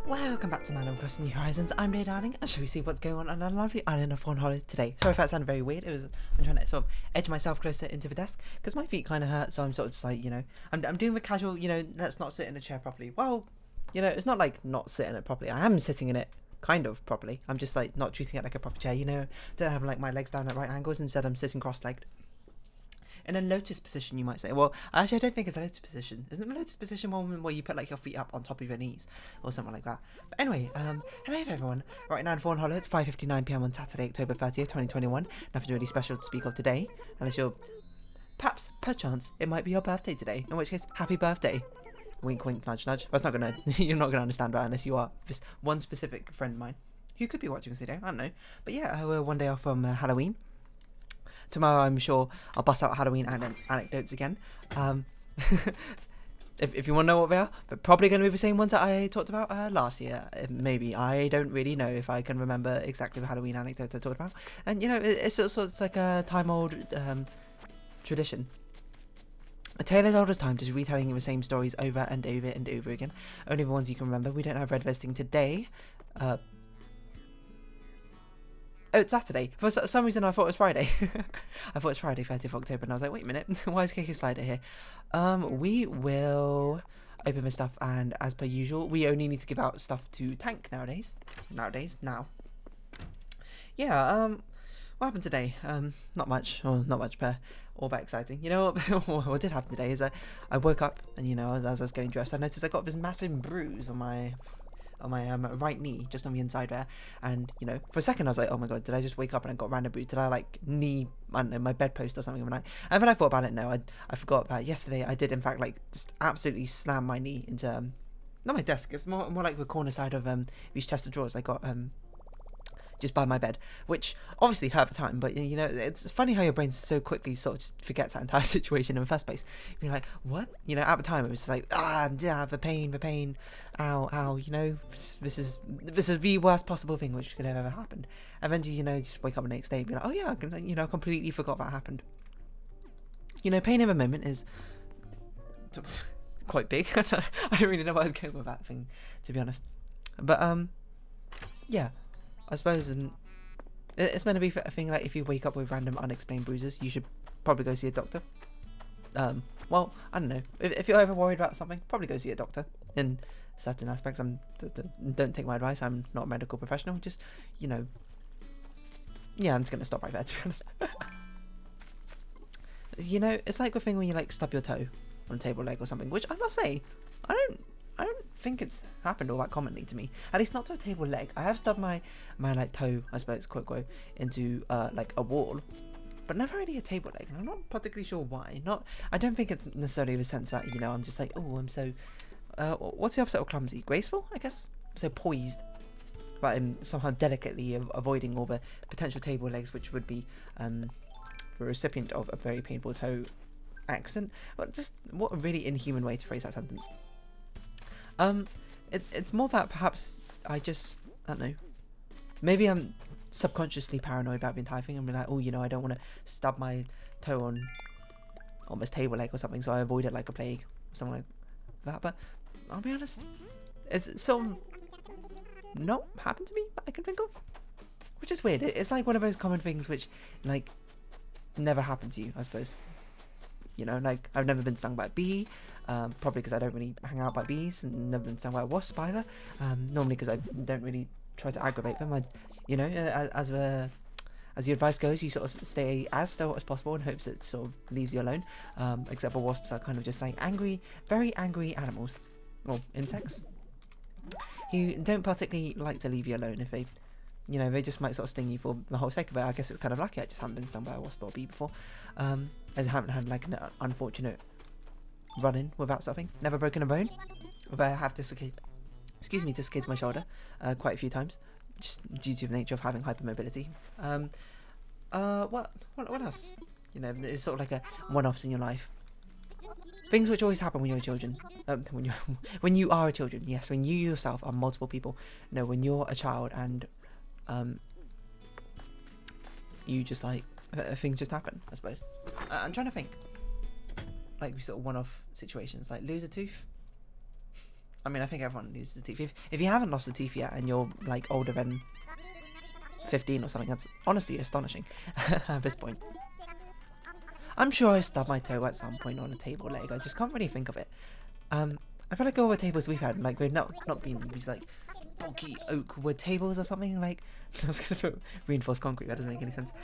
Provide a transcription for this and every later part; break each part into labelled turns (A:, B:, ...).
A: Welcome back to Man of Crossing New Horizons. I'm Day Darling, and shall we see what's going on the lovely island of Fawnhollow today? Sorry if that sounded very weird. I'm trying to sort of edge myself closer into the desk because my feet kind of hurt, so I'm sort of just like, I'm doing the casual, let's not sit in a chair properly. Well, it's not like not sitting it properly. I am sitting in it kind of properly. I'm just like not treating it like a proper chair, don't have like my legs down at right angles. Instead, I'm sitting cross-legged. In a lotus position, you might say. Well, actually, I don't think it's a lotus position. Isn't the lotus position one where you put like your feet up on top of your knees or something like that? But anyway, hello everyone. Right now in Fawnhollow, it's 5:59 p.m. on Saturday, October 30th, 2021. Nothing really special to speak of today, unless perchance, it might be your birthday today. In which case, happy birthday. Wink, wink, nudge, nudge. That's not gonna. You're not gonna understand that unless you are this one specific friend of mine who could be watching this video. I don't know. But yeah, we're one day off from Halloween. Tomorrow, I'm sure I'll bust out Halloween anecdotes again. If you want to know what they are, but probably going to be the same ones that I talked about last year. Maybe. I don't really know if I can remember exactly the Halloween anecdotes I talked about. And, it's like a time-old tradition. A tale as old as time, just retelling the same stories over and over and over again. Only the ones you can remember. We don't have red vesting today. Oh, it's Saturday. For some reason, I thought it was Friday. I thought it was Friday, 30th of October, and I was like, wait a minute, why is KK Slider here? We will open the stuff, and as per usual, we only need to give out stuff to Tank nowadays. Now. Yeah, what happened today? Not much all that exciting. You know what did happen today is I woke up, and, as I was getting dressed, I noticed I got this massive bruise on my right knee, just on the inside there, and for a second I was like, oh my god, did I just wake up and I got random bruise? Did I like knee, I don't know, my bedpost or something overnight? And then I thought about it. No, I forgot about it. Yesterday I did in fact like just absolutely slam my knee into not my desk. It's more like the corner side of these chest of drawers I got just by my bed, which obviously hurt at the time, but it's funny how your brain so quickly sort of just forgets that entire situation in the first place. You're like, what? At the time it was like, the pain, ow, this is the worst possible thing which could have ever happened. And then just wake up the next day and be like, oh yeah, I completely forgot that happened. Pain in the moment is quite big. I don't really know where I was going with that thing, to be honest. But yeah. I suppose it's meant to be a thing like if you wake up with random unexplained bruises, you should probably go see a doctor. Well, I don't know. If you're ever worried about something, probably go see a doctor. In certain aspects, don't take my advice. I'm not a medical professional. Just, yeah, I'm just going to stop right there, to be honest. It's like the thing when you like stub your toe on a table leg or something, which I must say, I don't think it's happened all that commonly to me. At least not to a table leg. I have stubbed my like toe, I suppose, quote, into like a wall, but never really a table leg. And I'm not particularly sure why. I don't think it's necessarily the sense that I'm just like, oh, I'm so what's the opposite of clumsy? Graceful, I guess. So poised, but I'm somehow delicately avoiding all the potential table legs, which would be the recipient of a very painful toe accident. But just what a really inhuman way to phrase that sentence. It's more that perhaps I don't know, maybe I'm subconsciously paranoid about the entire thing and be like, oh, I don't want to stub my toe on this table leg or something, so I avoid it like a plague or something like that. But I'll be honest, it's sort of not happened to me that I can think of, which is weird. It's like one of those common things which like never happened to you, I suppose. Like I've never been stung by a bee, probably because I don't really hang out by bees, and never been stung by a wasp either. Normally because I don't really try to aggravate them. As the advice goes, you sort of stay as still as possible in hopes it sort of leaves you alone. Except for wasps are kind of just like angry, very angry animals, or insects, who don't particularly like to leave you alone if they. They just might sort of sting you for the whole sake of it. I guess it's kind of lucky I just haven't been stung by a wasp or a bee before. I haven't had like an unfortunate run-in without something. Never broken a bone. But I have dislocated my shoulder quite a few times, just due to the nature of having hypermobility. What else? It's sort of like a one-offs in your life. Things which always happen when you're children. When you are a children, yes. When you yourself are multiple people. No, when you're a child and you just like things just happen, I suppose. I'm trying to think like sort of one-off situations, like lose a tooth. I mean, I think everyone loses teeth. If you haven't lost a teeth yet and you're like older than 15 or something, that's honestly astonishing at this point. I'm sure I stubbed my toe at some point on a table leg. I just can't really think of it. I feel like all the tables we've had, like, we've not been these like bulky oak wood tables or something. Like, I was gonna put reinforced concrete. That doesn't make any sense.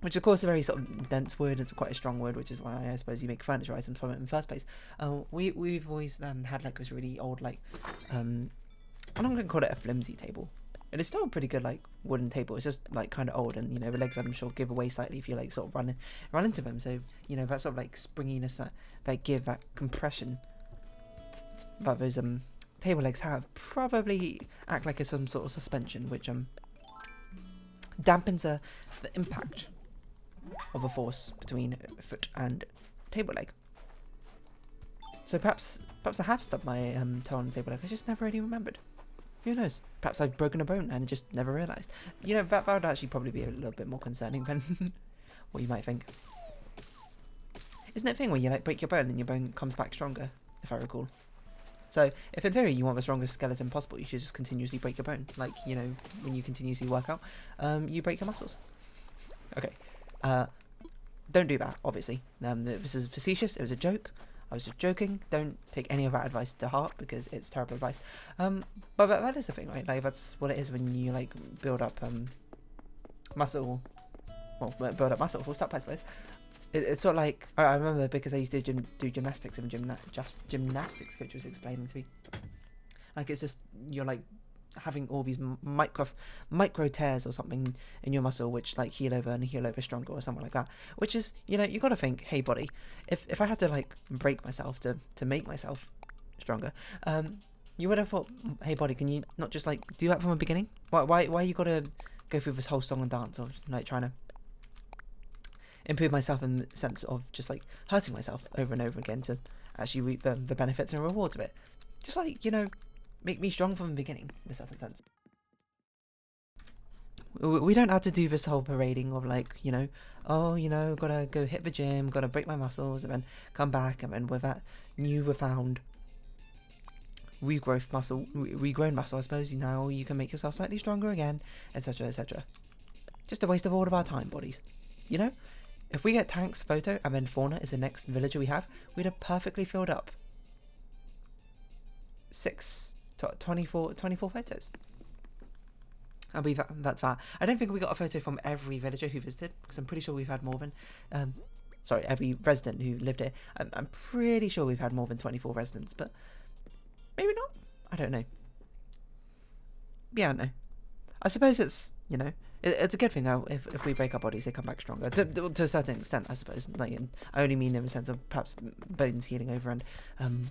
A: Which of course is a very sort of dense wood. It's quite a strong wood, which is why I suppose you make furniture items from it in the first place. We've always had like this really old like I'm not gonna call it a flimsy table. It is still a pretty good like wooden table. It's just like kind of old, and you know the legs I'm sure give away slightly if you like sort of run into them. So you know that sort of like springiness that give that compression that those table legs have probably act like some sort of suspension, which dampens the impact of a force between foot and table leg. So perhaps I have stubbed my toe on the table leg. I just never really remembered. Who knows? Perhaps I've broken a bone and just never realised. You know, that would actually probably be a little bit more concerning than what you might think. Isn't it a thing where you like break your bone and your bone comes back stronger, if I recall? So, if in theory you want the strongest skeleton possible, you should just continuously break your bone. Like, you know, when you continuously work out, you break your muscles. Okay. Don't do that, obviously. This is facetious. It was a joke. I was just joking. Don't take any of that advice to heart because it's terrible advice. But that is the thing, right? Like, that's what it is when you, like, build up muscle. Well, build up muscle, full stop, I suppose. It's sort of like, I remember because I used to do gymnastics and gymnastics coach was explaining to me. Like, it's just, you're like having all these micro tears or something in your muscle which like heal over and heal over stronger or something like that. Which is, you know, you got to think, hey body, if I had to like break myself to make myself stronger, you would have thought, hey body, can you not just like do that from the beginning? Why you got to go through this whole song and dance of like trying to improve myself in the sense of just like hurting myself over and over again to actually reap the benefits and rewards of it? Just like, you know, make me strong from the beginning, in a certain sense. We don't have to do this whole parading of like, you know, oh, you know, gotta go hit the gym, gotta break my muscles, and then come back, and then with that refound regrown muscle, I suppose, now you can make yourself slightly stronger again, etc, etc. Just a waste of all of our time, bodies. You know? If we get Tank's photo and then Fauna is the next villager we have, we'd have perfectly filled up 24 photos. I believe that's that. I don't think we got a photo from every villager who visited, because I'm pretty sure we've had more than sorry, every resident who lived here. I'm pretty sure we've had more than 24 residents, but maybe not. I don't know. Yeah, I don't know. I suppose it's, you know, it's a good thing though. If we break our bodies, they come back stronger to a certain extent, I suppose. Like, I only mean in the sense of perhaps bones healing over and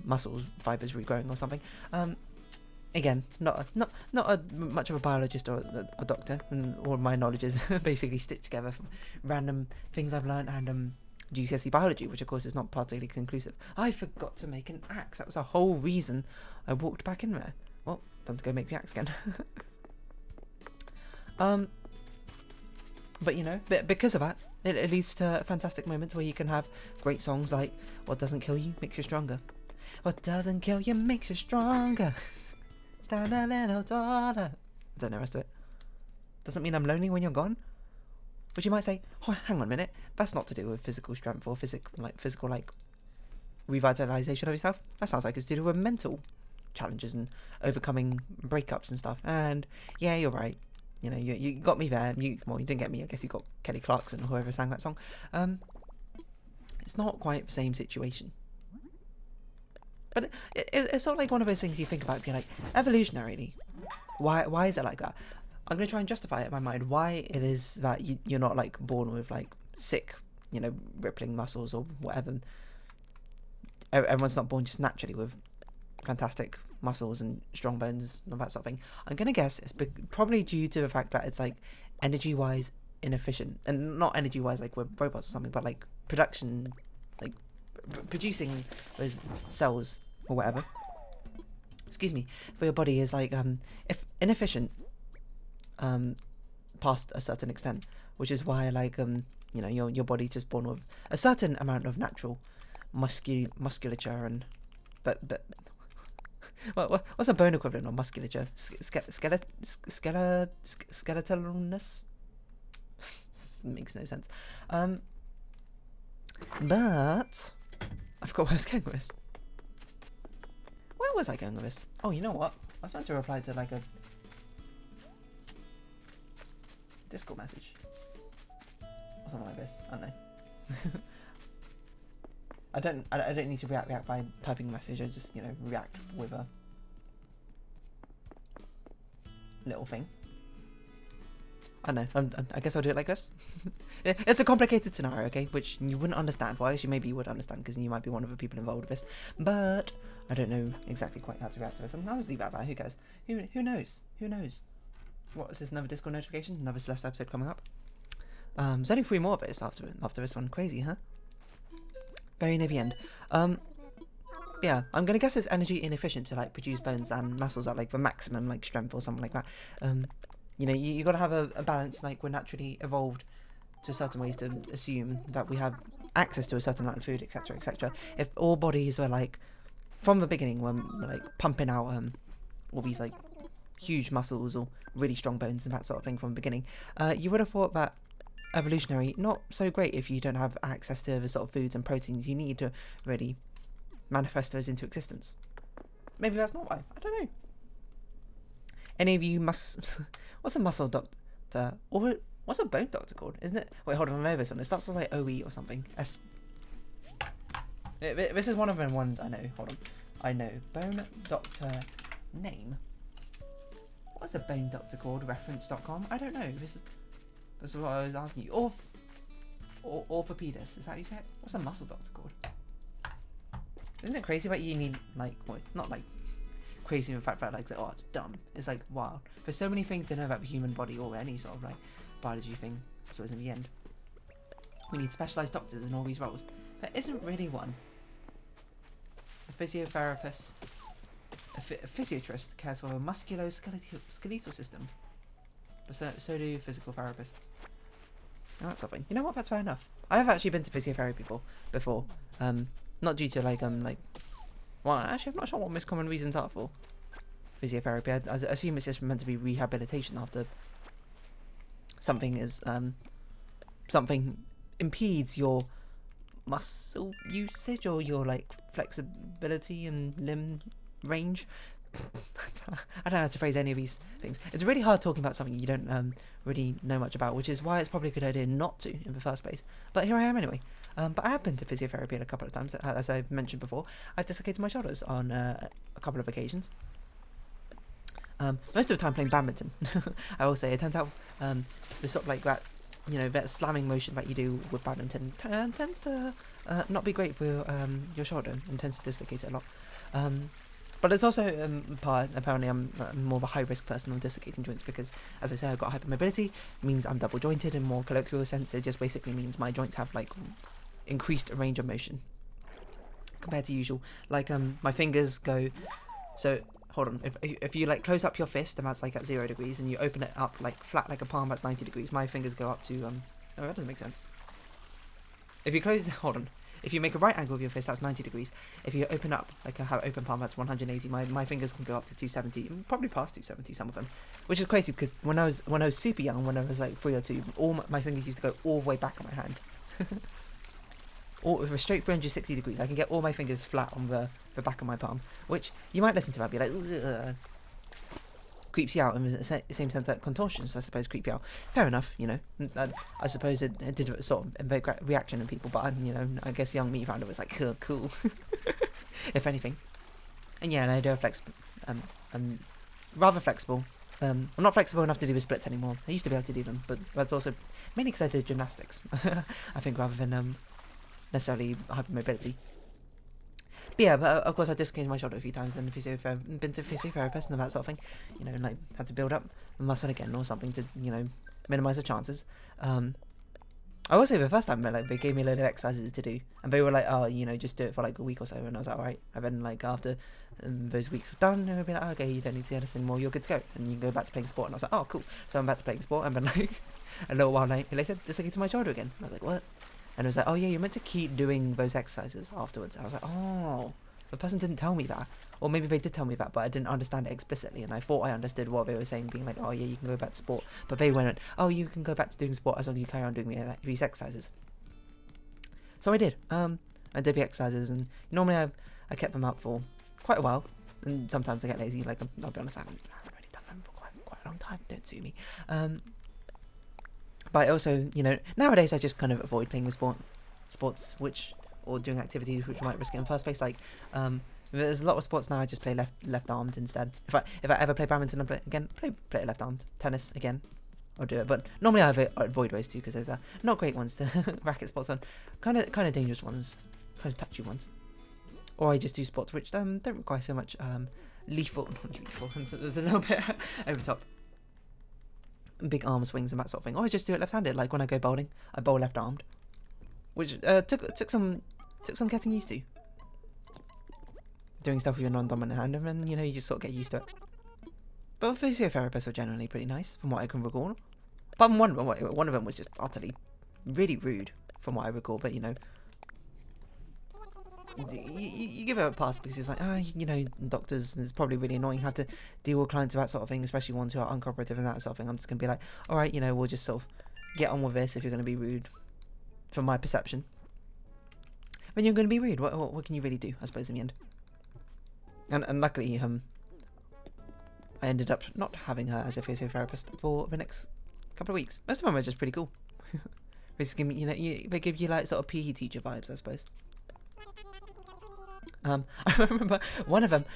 A: muscle fibers regrowing or something. Again, not much of a biologist or a doctor, and all of my knowledge is basically stitched together from random things I've learned and GCSE biology, which of course is not particularly conclusive. I forgot to make an axe. That was the whole reason I walked back in there. Well, time to go make the axe again. But you know, because of that, it leads to fantastic moments where you can have great songs like "What doesn't kill you makes you stronger." What doesn't kill you makes you stronger. Stand a little taller. I don't know the rest of it. Doesn't mean I'm lonely when you're gone. But you might say, oh, hang on a minute, that's not to do with physical strength or physical revitalization of yourself. That sounds like it's to do with mental challenges and overcoming breakups and stuff. And yeah, you're right. You know, you got me there. Well, you didn't get me. I guess you got Kelly Clarkson or whoever sang that song. It's not quite the same situation. But it's sort of like one of those things you think about, being like, evolutionarily, why is it like that? I'm going to try and justify it in my mind why it is that you're not like born with like sick, you know, rippling muscles or whatever. Everyone's not born just naturally with fantastic muscles and strong bones and that sort of thing. I'm going to guess it's probably due to the fact that it's like energy-wise inefficient, and not energy-wise like we're robots or something, but like production, like producing those cells or whatever, excuse me, for your body is like if inefficient past a certain extent, which is why like you know, your body's just born with a certain amount of natural musculature and but What's a bone equivalent of musculature? Skeletalness? Makes no sense. But I forgot where I was going with this. Where was I going with this? Oh, you know what? I was meant to reply to like a Discord message or something like this. I don't know. I don't need to react by typing a message. I just, you know, react with a little thing. I don't know. I guess I'll do it like this. It's a complicated scenario, okay, which you wouldn't understand. Well, actually, maybe you would understand because you might be one of the people involved with this. But I don't know exactly quite how to react to this. And I'll just leave that there. Who cares? Who knows? Who knows? What is this? Another Discord notification? Another Celeste episode coming up? There's only 3 more of this after this one. Crazy, huh? Very near the end. Yeah, I'm gonna guess it's energy inefficient to like produce bones and muscles at like the maximum like strength or something like that. You know, you got to have a balance. Like we're naturally evolved to certain ways to assume that we have access to a certain amount of food, etc., etc. If all bodies were like from the beginning, when like pumping out all these like huge muscles or really strong bones and that sort of thing from the beginning, you would have thought that evolutionary not so great if you don't have access to the sort of foods and proteins you need to really manifest those into existence. Maybe that's not why. I don't know. Any of you must... What's a muscle doctor? Or what's a bone doctor called? Isn't it? Wait, hold on. I know this one. It starts with like OE or something. This is one of the ones I know. Hold on. I know. Bone doctor name. What's a bone doctor called? Reference.com? I don't know. This is what I was asking you. Orthopedist. Is that how you say it? What's a muscle doctor called? Isn't it crazy that you need like... Well, not like... crazy in the fact that like, oh, it's dumb. It's like, wow. There's so many things to know about the human body or any sort of like biology thing. I suppose in the end, we need specialised doctors in all these roles. There isn't really one. A physiotherapist, a physiatrist cares for a musculoskeletal system. But so do physical therapists. And that's something. You know what? That's fair enough. I have actually been to physiotherapy before. Not due to like well, actually, I'm not sure what most common reasons are for physiotherapy. I assume it's just meant to be rehabilitation after something impedes your muscle usage or your like flexibility and limb range. I don't know how to phrase any of these things. It's really hard talking about something you don't really know much about, which is why it's probably a good idea not to in the first place. But here I am anyway. But I have been to physiotherapy a couple of times. As I've mentioned before, I've dislocated my shoulders on a couple of occasions. Most of the time playing badminton. I will say, it turns out the sort of like that, you know, that slamming motion that you do with badminton tends to not be great for your shoulder and tends to dislocate it a lot. But it's also apparently I'm more of a high-risk person on dislocating joints because, as I say, I've got hypermobility. It means I'm double-jointed in more colloquial sense. It just basically means my joints have, like, increased range of motion compared to usual. Like, my fingers go... So, hold on. If you, like, close up your fist, and that's, like, at 0 degrees, and you open it up, like, flat like a palm, that's 90 degrees. My fingers go up to... Oh, that doesn't make sense. If you close... Hold on. If you make a right angle with your fist, that's 90 degrees. If you open up, like I have open palm, that's 180. My fingers can go up to 270, probably past 270, some of them. Which is crazy because when I was super young, when I was like 3 or 2, all my fingers used to go all the way back on my hand. Or with a straight 360 degrees, I can get all my fingers flat on the back of my palm. Which, you might listen to that and be like, ugh. Creeps you out in the same sense that contortions, I suppose, creep you out. Fair enough, you know. I suppose it did sort of invoke reaction in people, but you know, I guess young me found it was like cool, if anything. And yeah, and I do have I'm rather flexible. I'm not flexible enough to do the splits anymore. I used to be able to do them, but that's also mainly because I did gymnastics. I think rather than necessarily hypermobility. But yeah, but of course I dislocated my shoulder a few times, and been to physiotherapist and that sort of thing, you know, and like had to build up the muscle again or something to, you know, minimise the chances. I will say the first time they gave me a load of exercises to do, and they were like, oh, you know, just do it for like a week or so, and I was like, alright. And then like after those weeks were done, they'd be like, oh, okay, you don't need to see this anymore, you're good to go, and you can go back to playing sport. And I was like, oh, cool. So I'm back to playing sport, and then like a little while later, dislocated my shoulder again. And I was like, what? And it was like, oh yeah, you're meant to keep doing those exercises afterwards. I was like, oh, The person didn't tell me that. Or maybe they did tell me that, but I didn't understand it explicitly, and I thought I understood what they were saying, being like, oh yeah, you can go back to sport. But they went, oh, you can go back to doing sport as long as you carry on doing these exercises. So I did. I did the exercises, and normally I kept them up for quite a while, and sometimes I get lazy. Like, I'll be honest, I haven't already done them for quite a long time. Don't sue me. But also, nowadays I just kind of avoid playing with sports or doing activities which might risk it in the first place. Like, there's a lot of sports now I just play left armed instead. If I ever play badminton, I play it left armed. Tennis again, I'll do it. But normally I avoid those two because those are not great ones to racket sports on. Kind of dangerous ones, kind of touchy ones. Or I just do sports which don't require so much lethal. There's a little bit over the top. Big arm swings and that sort of thing. Or I just do it left-handed. Like when I go bowling, I bowl left-armed, which took some getting used to. Doing stuff with your non-dominant hand, and then you just sort of get used to it. But physiotherapists are generally pretty nice, from what I can recall. But one of them was just utterly, really rude, from what I recall. But you give it a pass because it's like, doctors, and it's probably really annoying how to deal with clients with that sort of thing, especially ones who are uncooperative and that sort of thing. I'm just going to be like, all right, we'll just sort of get on with this if you're going to be rude, from my perception. When you're going to be rude, what can you really do, I suppose, in the end? And luckily, I ended up not having her as a physiotherapist for the next couple of weeks. Most of them are just pretty cool. They just give me, they give you like sort of PE teacher vibes, I suppose. I remember one of them,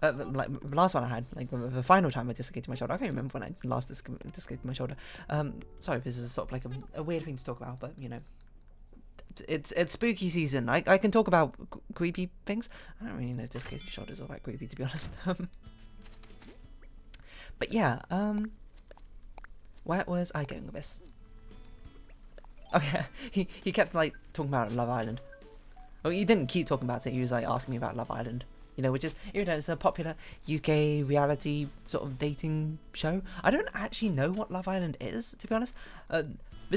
A: like the last one I had, like the final time I dislocated my shoulder. I can't remember when I last dislocated my shoulder. Sorry, this is sort of like a weird thing to talk about, but it's spooky season. I can talk about creepy things. I don't really know if dislocated shoulders are that creepy, to be honest. But yeah, where was I going with this? Oh yeah, he kept like talking about Love Island. Well, he didn't keep talking about it. He was like asking me about Love Island, which is it's a popular UK reality sort of dating show. I don't actually know what Love Island is, to be honest. This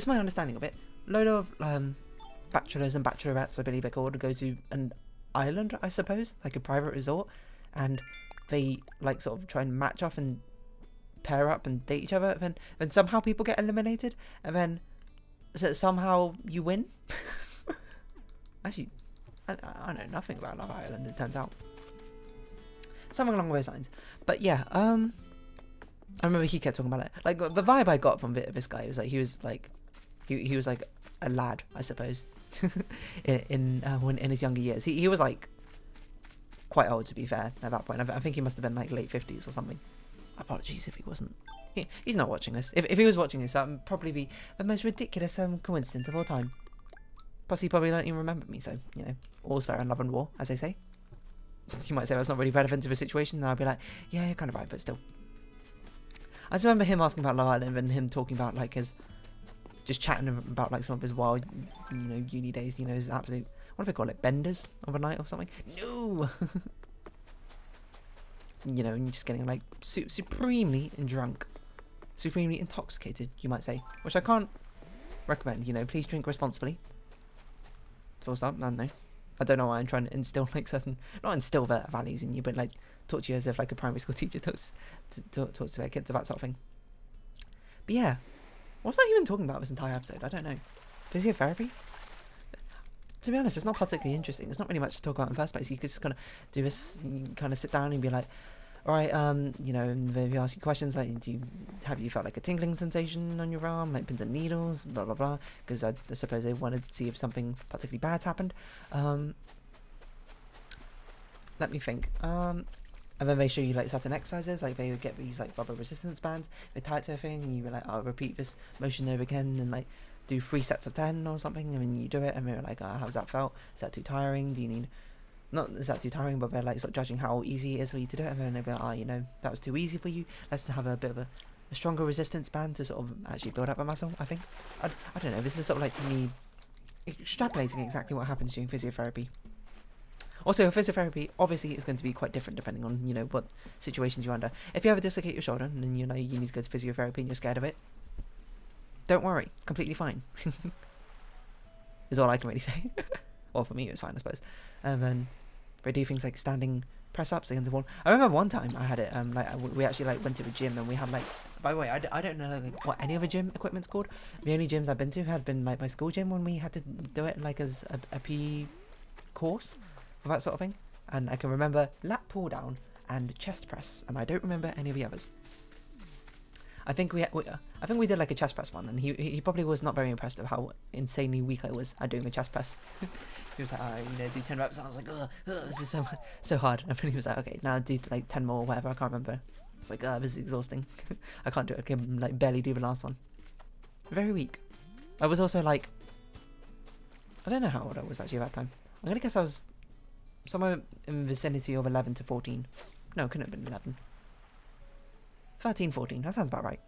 A: is my understanding of it. Load of bachelors and bachelorettes, I believe they're called, go to an island, I suppose, like a private resort, and they like sort of try and match off and pair up and date each other. Then somehow people get eliminated, and then somehow you win. Actually, I know nothing about Love Island, it turns out. Something along those lines. But yeah, I remember he kept talking about it. Like, the vibe I got from this guy was like, he was like a lad, I suppose, in his younger years. He was like quite old, to be fair, at that point. I think he must have been like late 50s or something. Apologies if he wasn't. He's not watching this. If he was watching this, that would probably be the most ridiculous coincidence of all time. Plus, he probably don't even remember me, so, all's fair in love and war, as they say. You might say that's not really relevant to the situation, and I'll be like, yeah, you're kind of right, but still. I just remember him asking about Love Island, and him talking about, like, just chatting about, like, some of his wild, uni days, his absolute, what do they call it, benders of a night or something? No! And just getting, like, supremely drunk. Supremely intoxicated, you might say. Which I can't recommend, please drink responsibly. Full stop. I don't know. I don't know why I'm trying to instill like not instill the values in you, but like talk to you as if like a primary school teacher talks to their kids about sort of thing. But yeah, what was I even talking about this entire episode? I don't know. Physiotherapy? To be honest, it's not particularly interesting. There's not really much to talk about in the first place. You could just kind of do this, you kind of sit down and be like, all right, they ask you questions like, have you felt like a tingling sensation on your arm, like pins and needles, blah blah blah? Because I suppose they wanted to see if something particularly bad's happened. Let me think. And then they show you like certain exercises, like they would get these like rubber resistance bands, they tie it to a thing, and you were like, I'll repeat this motion over again, and like do 3 sets of 10 or something, and then you do it, and they're like, how's that felt? Is that too tiring? Do you need? Not is that too tiring, but they're like sort of judging how easy it is for you to do it, and then they'll be like, that was too easy for you. Let's have a bit of a stronger resistance band to sort of actually build up a muscle. I think. I don't know. This is sort of like me extrapolating exactly what happens during physiotherapy. Also, physiotherapy obviously is going to be quite different depending on what situations you're under. If you ever dislocate your shoulder and you need to go to physiotherapy and you're scared of it, don't worry, it's completely fine. Is all I can really say. Well, for me it was fine, I suppose. And then where I do things like standing press ups against the wall. I remember one time I had it. We actually like went to a gym and we had like. By the way, I don't know like, what any other gym equipment's called. The only gyms I've been to had been like my school gym when we had to do it like as a PE course or that sort of thing. And I can remember lat pull down and chest press, and I don't remember any of the others. I think we did like a chest press one, and he probably was not very impressed with how insanely weak I was at doing a chest press. He was like, do 10 reps, and I was like, this is so hard. And then he was like, okay, now do like 10 more or whatever, I can't remember. I was like, this is exhausting. I can't do it. I can like barely do the last one. Very weak. I was also like, I don't know how old I was actually at that time. I'm gonna guess I was somewhere in the vicinity of 11 to 14. No, it couldn't have been 11. 13, 14, that sounds about right.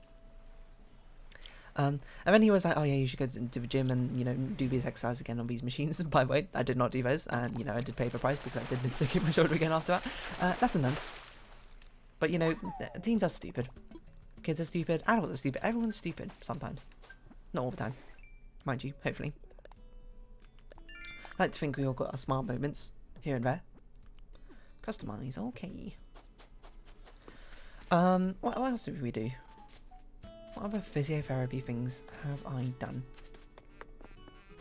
A: And then he was like, oh yeah, you should go to the gym and, do these exercises again on these machines. By the way, I did not do those, and, I did pay for price because I did dislocate my shoulder again after that. Lesson learned. But, teens are stupid. Kids are stupid, adults are stupid, everyone's stupid sometimes. Not all the time, mind you, hopefully. I like to think we all got our smart moments here and there. Customize, okay. What else did we do? What other physiotherapy things have I done?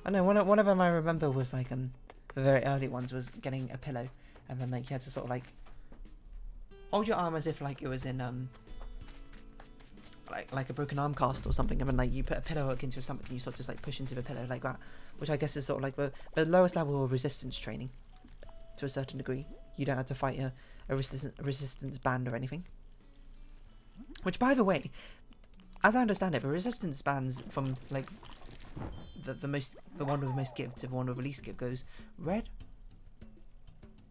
A: I know one of them I remember was like the very early ones was getting a pillow, and then like you had to sort of like hold your arm as if like it was in like a broken arm cast or something, and then like you put a pillow into your stomach and you sort of just like push into the pillow like that, which I guess is sort of like the lowest level of resistance training to a certain degree. You don't have to fight a resistance band or anything. Which, by the way, as I understand it, the resistance bands from like the one with the most give to the one with the least give goes red.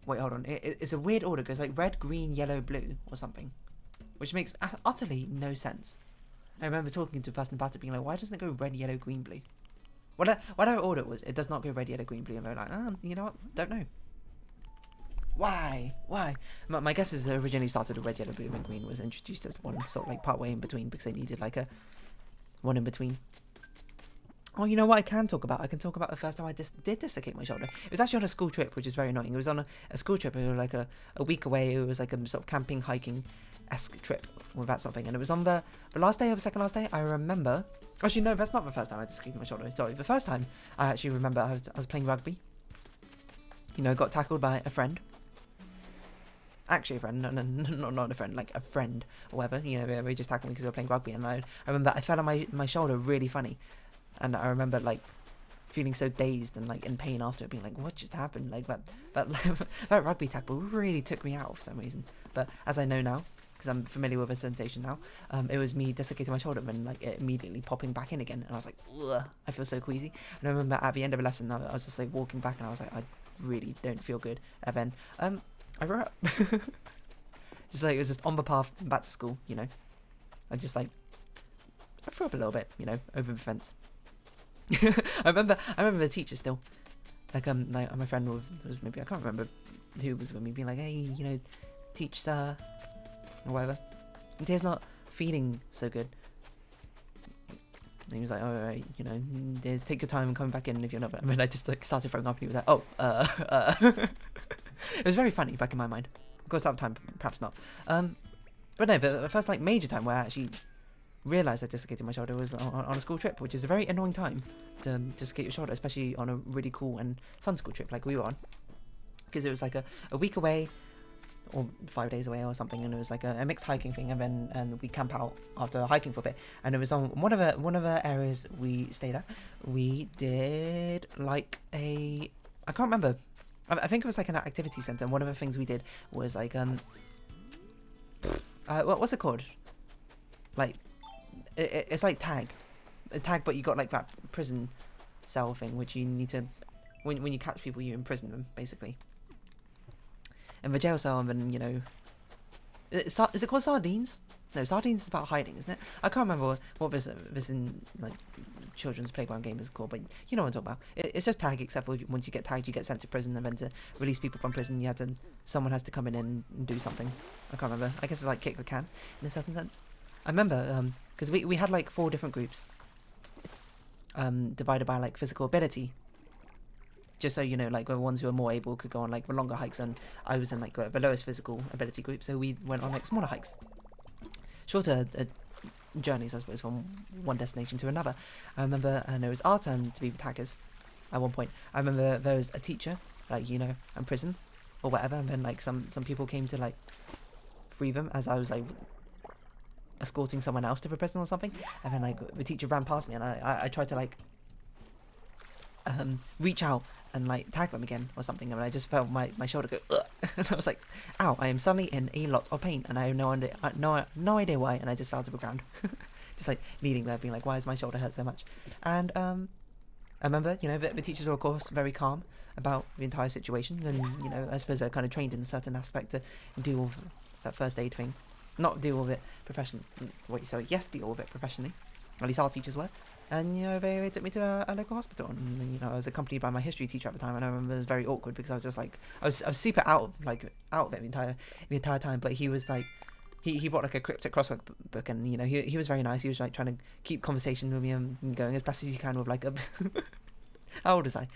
A: Wait, hold on. It's a weird order. It goes like red, green, yellow, blue, or something, which makes utterly no sense. I remember talking to a person about it, being like, "Why doesn't it go red, yellow, green, blue?" Whatever order it was, it does not go red, yellow, green, blue. And they're like, you know what? Don't know. Why? My guess is it originally started with red, yellow, blue, and green, was introduced as one sort of like part way in between because they needed like a one in between. Oh, you know what I can talk about? I can talk about the first time I did dislocate my shoulder. It was actually on a school trip, which is very annoying. It was on a school trip. It was like a week away. It was like a sort of camping, hiking-esque trip with that sort of thing. And it was on the last day or the second last day. I remember. Actually, no, that's not the first time I dislocated my shoulder. Sorry, the first time I actually remember I was playing rugby. Got tackled by a friend. Actually a friend, not a friend, like a friend or whatever. They just tackled me because we were playing rugby, and I remember I fell on my shoulder really funny, and I remember like feeling so dazed and like in pain after it, being like, what just happened? Like that rugby tackle really took me out for some reason. But as I know now, because I'm familiar with the sensation now, it was me dislocating my shoulder and like it immediately popping back in again, and I was like, ugh, I feel so queasy. And I remember at the end of the lesson, I was just like walking back, and I was like, I really don't feel good. And then I grew up. Just like it was just on the path back to school, I just like I threw up a little bit, over the fence. I remember the teacher still. Like my friend was maybe, I can't remember who was with me, being like, hey, teach sir or whatever. And Tier's not feeling so good. And he was like, alright, Tier, take your time and come back in if you're not. I mean, I just like started throwing up, and he was like, It was very funny back in my mind. Of course, that time, perhaps not. But no, the first like major time where I actually realised I dislocated my shoulder was on a school trip, which is a very annoying time to dislocate your shoulder, especially on a really cool and fun school trip like we were on. Because it was like a week away, or 5 days away or something, and it was like a mixed hiking thing, and we camp out after hiking for a bit, and it was on one of the areas we stayed at. We did like I can't remember. I think it was like an activity centre, and one of the things we did was like what's it called? Like it's like tag, but you got like that prison cell thing, which you need to when you catch people, you imprison them basically. And the jail cell, and then is it called sardines? No, sardines is about hiding, isn't it? I can't remember what this in like children's playground game is called, but you know what I'm talking about. It's just tag, except for once you get tagged, you get sent to prison, and then to release people from prison, someone has to come in and do something. I can't remember. I guess it's like kick the can in a certain sense. I remember because we had like 4 different groups, divided by like physical ability. just so you know, like the ones who are more able could go on like the longer hikes, and I was in like the lowest physical ability group, so we went on like smaller hikes, shorter journeys, I suppose, from one destination to another. I remember, and it was our turn to be the taggers at one point. I remember there was a teacher, like, you know, in prison or whatever, and then like some people came to like free them as I was like escorting someone else to the prison or something, and then like the teacher ran past me, and I tried to like reach out and like tag them again or something, and I just felt my shoulder go ugh, and I was like, ow, I am suddenly in a lot of pain, and I have no idea why, and I just fell to the ground. Just like kneeling there being like, why does my shoulder hurt so much? And I remember, you know, the teachers were of course very calm about the entire situation, and you know, I suppose they're kind of trained in a certain aspect to deal with that first aid thing, not deal with it professionally. Deal with it professionally. At least our teachers were. And, you know, they took me to a local hospital, and, you know, I was accompanied by my history teacher at the time, and I remember it was very awkward because I was just like, I was super out of it the entire time, but he was like, he brought like a cryptic crossword book, and, you know, he was very nice. He was like trying to keep conversation with me and going as best as you can with like a, how old was I?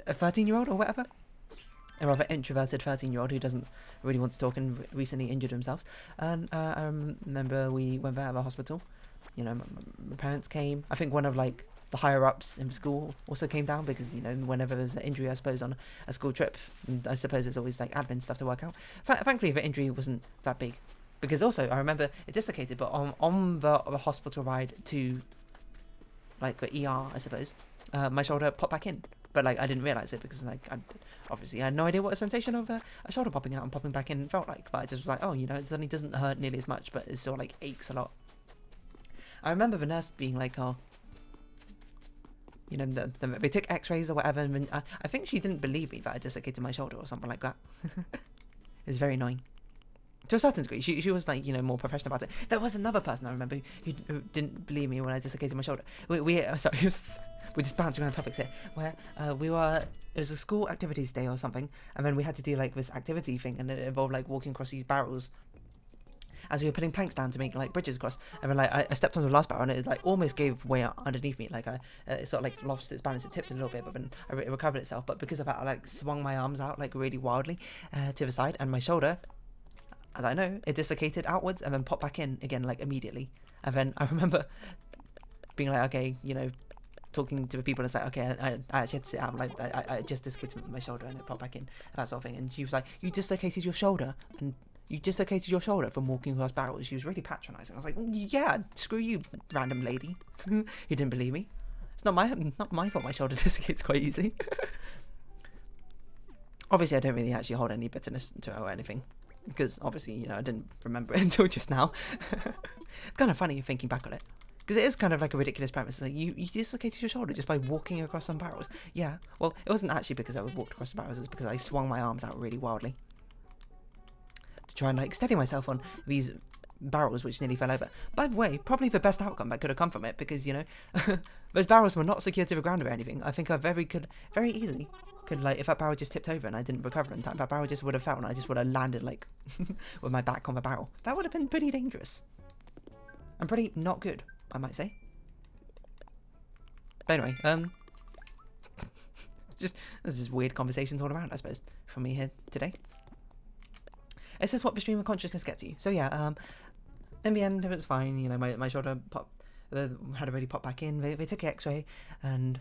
A: A 13-year-old or whatever? A rather introverted 13-year-old who doesn't really want to talk and recently injured themselves. And I remember we went back to the hospital. You know, my parents came. I think one of like the higher ups in the school also came down because, you know, whenever there's an injury, I suppose on a school trip, I suppose there's always like admin stuff to work out. Thankfully, the injury wasn't that big, because also I remember it dislocated, but on the hospital ride to like the ER, I suppose, my shoulder popped back in. But like I didn't realise it because like I obviously had no idea what a sensation of a shoulder popping out and popping back in felt like. But I just was like, oh, you know, it suddenly doesn't hurt nearly as much, but it still like aches a lot. I remember the nurse being like, oh, you know, they took x-rays or whatever, and I think she didn't believe me that I dislocated my shoulder or something like that. It's very annoying. To a certain degree, she was like, you know, more professional about it. There was another person I remember who didn't believe me when I dislocated my shoulder. We're just bouncing around topics here, where it was a school activities day or something, and then we had to do like this activity thing, and it involved like walking across these barrels as we were putting planks down to make like bridges across. And then like I stepped on the last barrel, and it like almost gave way underneath me. Like it sort of like lost its balance, it tipped a little bit, but then it recovered itself. But because of that, I like swung my arms out like really wildly to the side, and my shoulder, as I know, it dislocated outwards and then popped back in again like immediately. And then I remember being like, okay, you know, talking to the people, and it's like, okay, I actually had to sit out, like I just dislocated my shoulder and it popped back in, that sort of thing. And she was like, you dislocated your shoulder, and you dislocated your shoulder from walking across barrels. She was really patronising. I was like, yeah, screw you, random lady. Who didn't believe me. It's not my fault my shoulder dislocates quite easily. Obviously I don't really actually hold any bitterness to her or anything, because obviously, you know, I didn't remember it until just now. It's kind of funny thinking back on it, because it is kind of like a ridiculous premise. Like you dislocated your shoulder just by walking across some barrels. Yeah, well, it wasn't actually because I walked across the barrels. It's because I swung my arms out really wildly to try and like steady myself on these barrels, which nearly fell over. By the way, probably the best outcome that could have come from it, because, you know, those barrels were not secured to the ground or anything. I think I very easily could, like, if that barrel just tipped over and I didn't recover in time, that barrel just would have fell and I just would have landed like with my back on the barrel. That would have been pretty dangerous and pretty not good, I might say. But anyway, just this is weird conversations all around, I suppose, from me here today. It's just what the stream of consciousness gets you. So yeah, in the end, it was fine. You know, my shoulder had already popped back in. They took an X-ray, and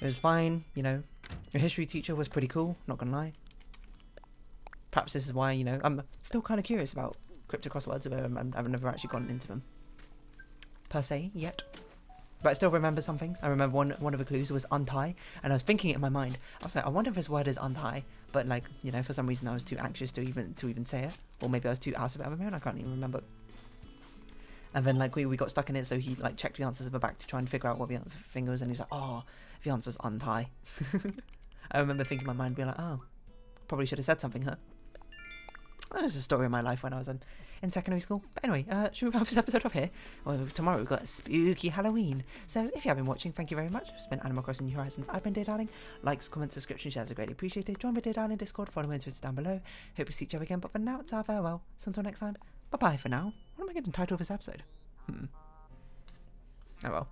A: it was fine. You know, your history teacher was pretty cool. Not gonna lie. Perhaps this is why, you know, I'm still kind of curious about cryptic crosswords. I've never actually gone into them per se yet. But I still remember some things. I remember one of the clues was untie, and I was thinking it in my mind. I was like, I wonder if this word is untie, but like, you know, for some reason I was too anxious to even say it, or maybe I was too out of it of my own. I can't even remember. And then like we got stuck in it, so he like checked the answers at the back to try and figure out what the thing was, and he was like, oh, the answer's untie. I remember thinking in my mind, being like, oh, probably should have said something, huh? That was a story of my life when I was in secondary school. But anyway, should we wrap this episode up here? Well, tomorrow we've got a spooky Halloween. So if you have been watching, thank you very much. It's been Animal Crossing New Horizons. I've been Dear Darling. Likes, comments, subscriptions, shares are greatly appreciated. Join me Dear Darling Discord. Follow me on Twitter down below. Hope we see each other again. But for now, it's our farewell. So until next time, bye-bye for now. What am I going to title this episode? Oh well.